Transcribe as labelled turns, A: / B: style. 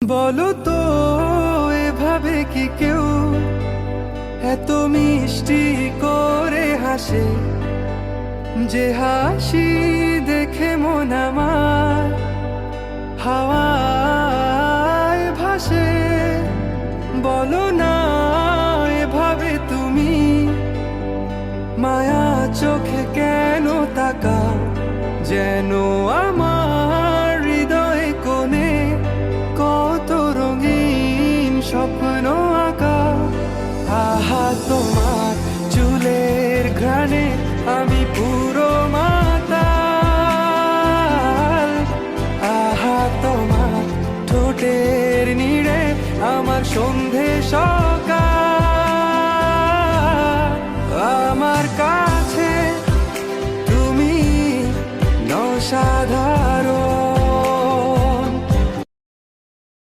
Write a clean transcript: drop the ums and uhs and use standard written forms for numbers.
A: বলো তো এভাবে কি কেউ এত মিষ্টি করে হাসে, যে হাসি দেখে মন আমার হাওয়ায় ভাসে। বলো না এভাবে তুমি মায়া চোখে কেন তাকাও, যেন আমার হৃদয় কোণে কত রঙিন স্বপ্ন আঁকা। আহা তোমার চুলের ঘ্রাণে আমি পুরো মাতাল, আহা তোমার ঠোঁটের নীড়ে আমার সন্ধে সকাল। আমার কাছে তুমি নসাধা